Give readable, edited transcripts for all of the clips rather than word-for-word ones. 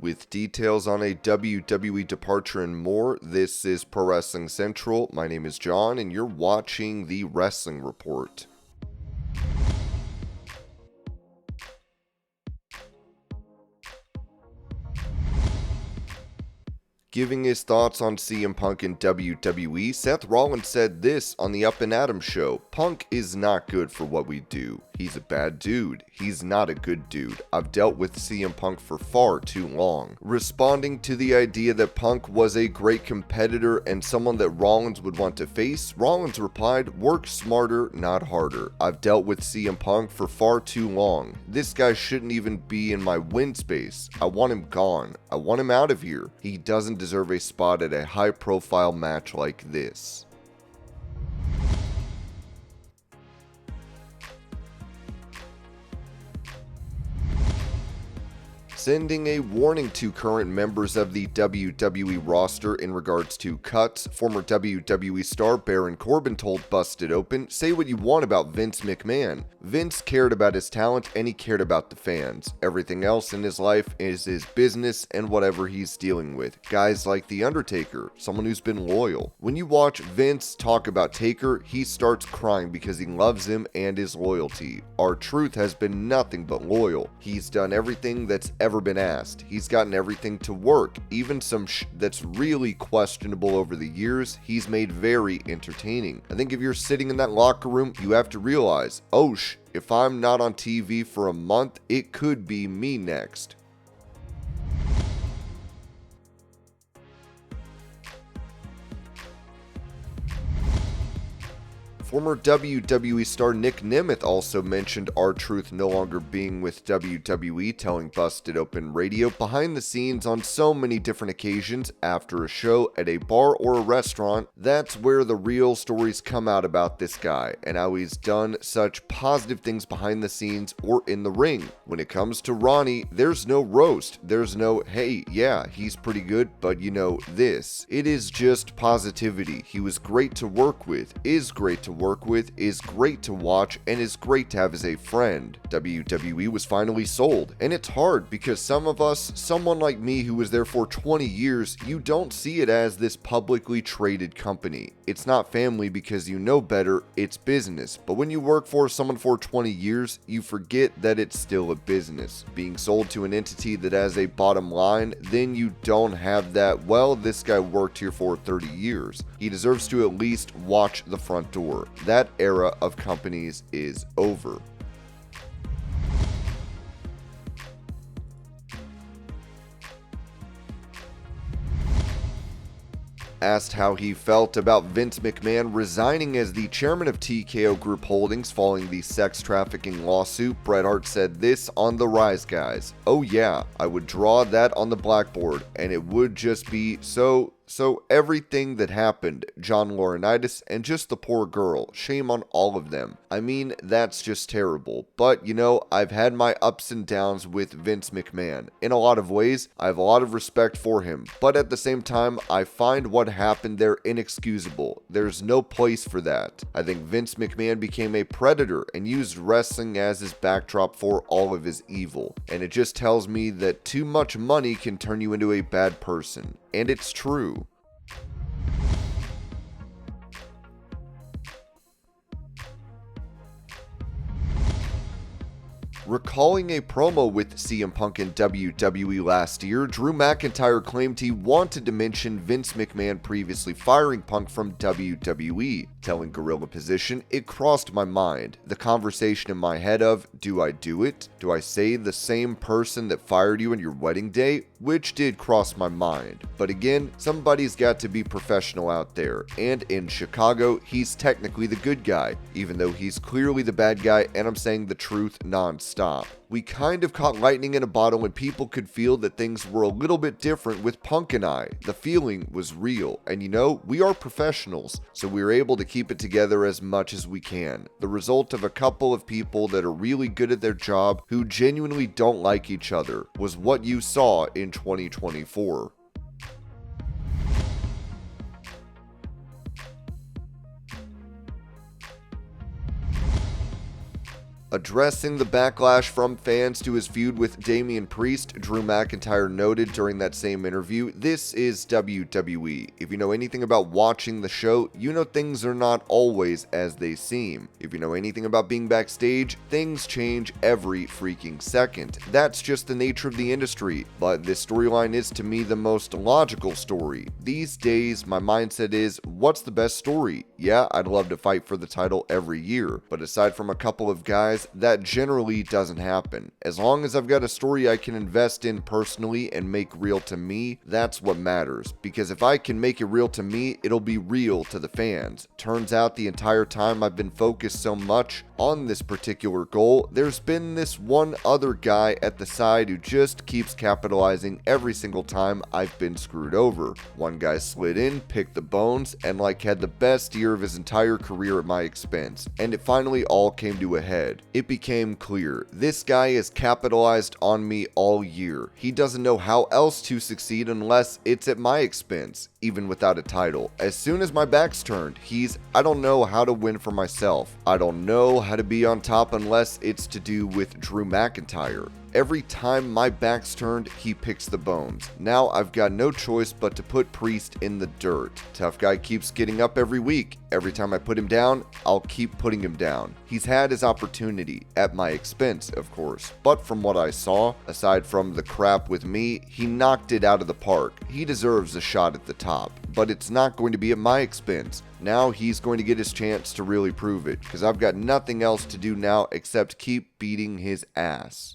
With details on a WWE departure and more, this is Pro Wrestling Central. My name is John, and you're watching the Wrestling Report. Giving his thoughts on CM Punk and WWE, Seth Rollins said this on the Up and Adam show: "Punk is not good for what we do. He's a bad dude. He's not a good dude. I've dealt with CM Punk for far too long." Responding to the idea that Punk was a great competitor and someone that Rollins would want to face, Rollins replied, "Work smarter, not harder. I've dealt with CM Punk for far too long. This guy shouldn't even be in my win space. I want him gone. I want him out of here. He doesn't deserve a spot at a high-profile match like this." Sending a warning to current members of the WWE roster in regards to cuts, former WWE star Baron Corbin told Busted Open, "Say what you want about Vince McMahon. Vince cared about his talent and he cared about the fans. Everything else in his life is his business and whatever he's dealing with. Guys like The Undertaker, someone who's been loyal. When you watch Vince talk about Taker, he starts crying because he loves him and his loyalty. R-Truth has been nothing but loyal. He's done everything that's ever been asked. He's gotten everything to work, even some that's really questionable over the years. He's made very entertaining. I think if you're sitting in that locker room, you have to realize, oh if I'm not on TV for a month, it could be me next." Former WWE star Nick Nemeth also mentioned R-Truth no longer being with WWE, telling Busted Open Radio, "Behind the scenes on so many different occasions, after a show, at a bar or a restaurant, that's where the real stories come out about this guy, and how he's done such positive things behind the scenes or in the ring. When it comes to Ronnie, there's no roast, there's no, hey, yeah, he's pretty good, but you know this. It is just positivity. He was great to work with, is great to work with, is great to watch, and is great to have as a friend. WWE was finally sold, and it's hard because some of us, someone like me who was there for 20 years, you don't see it as this publicly traded company. It's not family because you know better, it's business. But when you work for someone for 20 years, you forget that it's still a business. Being sold to an entity that has a bottom line, then you don't have that, well, this guy worked here for 30 years. He deserves to at least watch the front door. That era of companies is over." Asked how he felt about Vince McMahon resigning as the chairman of TKO Group Holdings following the sex trafficking lawsuit, Bret Hart said this on The Rise Guys: "Oh yeah, I would draw that on the blackboard, and it would just be so everything that happened, John Laurinaitis, and just the poor girl, shame on all of them. I mean, that's just terrible. But, you know, I've had my ups and downs with Vince McMahon. In a lot of ways, I have a lot of respect for him. But at the same time, I find what happened there inexcusable. There's no place for that. I think Vince McMahon became a predator and used wrestling as his backdrop for all of his evil. And it just tells me that too much money can turn you into a bad person. And it's true." Recalling a promo with CM Punk in WWE last year, Drew McIntyre claimed he wanted to mention Vince McMahon previously firing Punk from WWE, telling Gorilla Position, "It crossed my mind. The conversation in my head of, do I do it? Do I say the same person that fired you on your wedding day? Which did cross my mind. But again, somebody's got to be professional out there, and in Chicago, he's technically the good guy, even though he's clearly the bad guy, and I'm saying the truth non-stop. We kind of caught lightning in a bottle and people could feel that things were a little bit different with Punk and I. The feeling was real, and you know, we are professionals, so we were able to keep it together as much as we can. The result of a couple of people that are really good at their job who genuinely don't like each other was what you saw in 2024. Addressing the backlash from fans to his feud with Damian Priest, Drew McIntyre noted during that same interview, "This is WWE. If you know anything about watching the show, you know things are not always as they seem. If you know anything about being backstage, things change every freaking second. That's just the nature of the industry, but this storyline is to me the most logical story. These days, my mindset is, what's the best story? Yeah, I'd love to fight for the title every year, but aside from a couple of guys, that generally doesn't happen. As long as I've got a story I can invest in personally and make real to me, that's what matters. Because if I can make it real to me, it'll be real to the fans. Turns out the entire time I've been focused so much on this particular goal, there's been this one other guy at the side who just keeps capitalizing every single time I've been screwed over. One guy slid in, picked the bones, and had the best year of his entire career at my expense. And it finally all came to a head. It became clear. This guy has capitalized on me all year. He doesn't know how else to succeed unless it's at my expense, even without a title. As soon as my back's turned, I don't know how to win for myself. I don't know how to be on top unless it's to do with Drew McIntyre. Every time my back's turned, he picks the bones. Now I've got no choice but to put Priest in the dirt. Tough guy keeps getting up every week. Every time I put him down, I'll keep putting him down. He's had his opportunity, at my expense, of course. But from what I saw, aside from the crap with me, he knocked it out of the park. He deserves a shot at the top, but it's not going to be at my expense. Now he's going to get his chance to really prove it, because I've got nothing else to do now except keep beating his ass.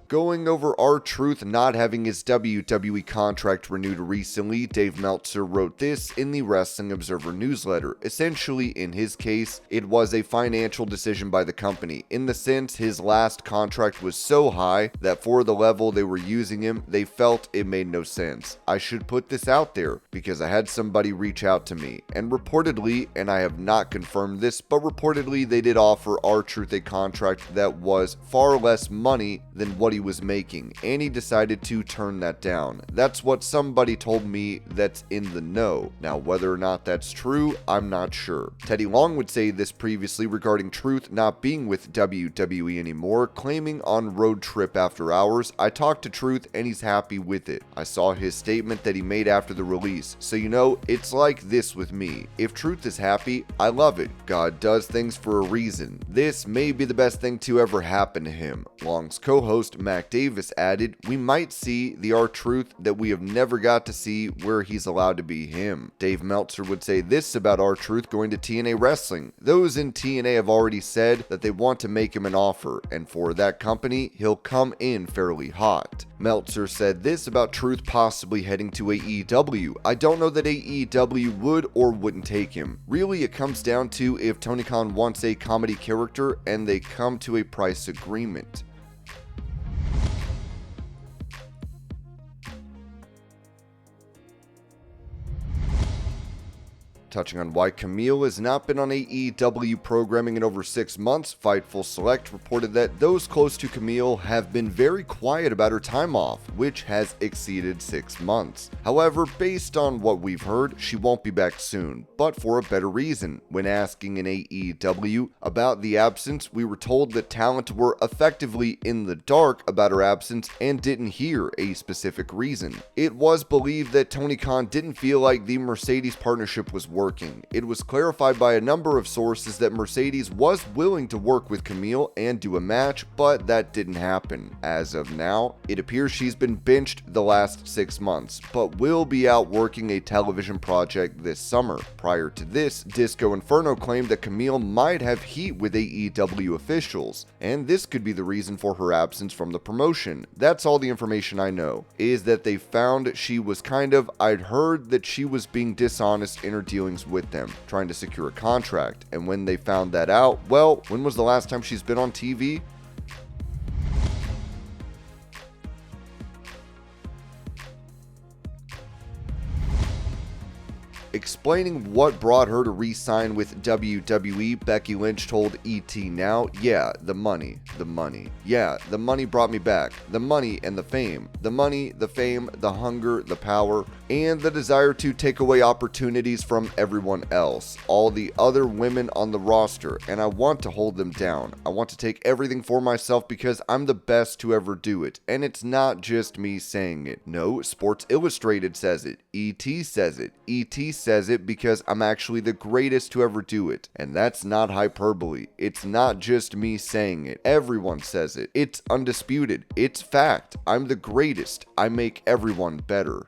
Going over R-Truth not having his WWE contract renewed recently, Dave Meltzer wrote this in the Wrestling Observer newsletter. Essentially, in his case, it was a financial decision by the company, in the sense his last contract was so high that for the level they were using him, they felt it made no sense. I should put this out there, because I had somebody reach out to me, and reportedly, and I have not confirmed this, but reportedly they did offer R-Truth a contract that was far less money than what he was making, and he decided to turn that down. That's what somebody told me that's in the know. Now, whether or not that's true, I'm not sure. Teddy Long would say this previously regarding Truth not being with WWE anymore, claiming on Road Trip After Hours, "I talked to Truth and he's happy with it. I saw his statement that he made after the release. So it's like this with me. If Truth is happy, I love it. God does things for a reason. This may be the best thing to ever happen to him." Long's co-host Mac Davis added, "We might see the R-Truth that we have never got to see, where he's allowed to be him." Dave Meltzer would say this about R-Truth going to TNA Wrestling. "Those in TNA have already said that they want to make him an offer, and for that company, he'll come in fairly hot." Meltzer said this about Truth possibly heading to AEW. "I don't know that AEW would or wouldn't take him. Really, it comes down to if Tony Khan wants a comedy character and they come to a price agreement." Touching on why KAMILLE has not been on AEW programming in over 6 months, Fightful Select reported that those close to KAMILLE have been very quiet about her time off, which has exceeded 6 months. However, based on what we've heard, she won't be back soon, but for a better reason. When asking in AEW about the absence, we were told that talent were effectively in the dark about her absence and didn't hear a specific reason. It was believed that Tony Khan didn't feel like the Mercedes partnership was working. It was clarified by a number of sources that Mercedes was willing to work with KAMILLE and do a match, but that didn't happen. As of now, it appears she's been benched the last 6 months, but will be out working a television project this summer. Prior to this, Disco Inferno claimed that KAMILLE might have heat with AEW officials, and this could be the reason for her absence from the promotion. That's all the information I know, is that they found she was I'd heard that she was being dishonest in her dealings with them, trying to secure a contract, and when they found that out, well, when was the last time she's been on TV? explaining what brought her to re-sign with WWE, Becky Lynch told ET Now, "Yeah, the money. Yeah, the money brought me back. The money and the fame. The money, the fame, the hunger, the power, and the desire to take away opportunities from everyone else, all the other women on the roster, and I want to hold them down. I want to take everything for myself because I'm the best to ever do it, and it's not just me saying it. No, Sports Illustrated says it. ET says it. ET says it because I'm actually the greatest to ever do it, and that's not hyperbole. It's not just me saying it. Everyone says it. It's undisputed. It's fact. I'm the greatest. I make everyone better."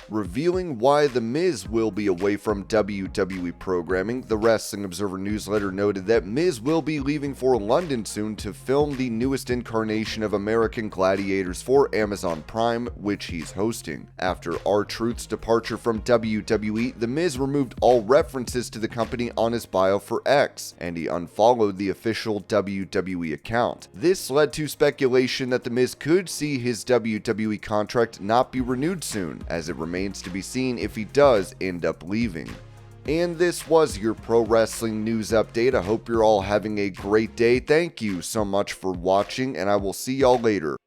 Revealing why The Miz will be away from WWE programming, the Wrestling Observer newsletter noted that Miz will be leaving for London soon to film the newest incarnation of American Gladiators for Amazon Prime, which he's hosting. After R-Truth's departure from WWE, The Miz removed all references to the company on his bio for X, and he unfollowed the official WWE account. This led to speculation that The Miz could see his WWE contract not be renewed soon, as it remains to be seen if he does end up leaving. And this was your pro wrestling news update. I hope you're all having a great day. Thank you so much for watching, and I will see y'all later.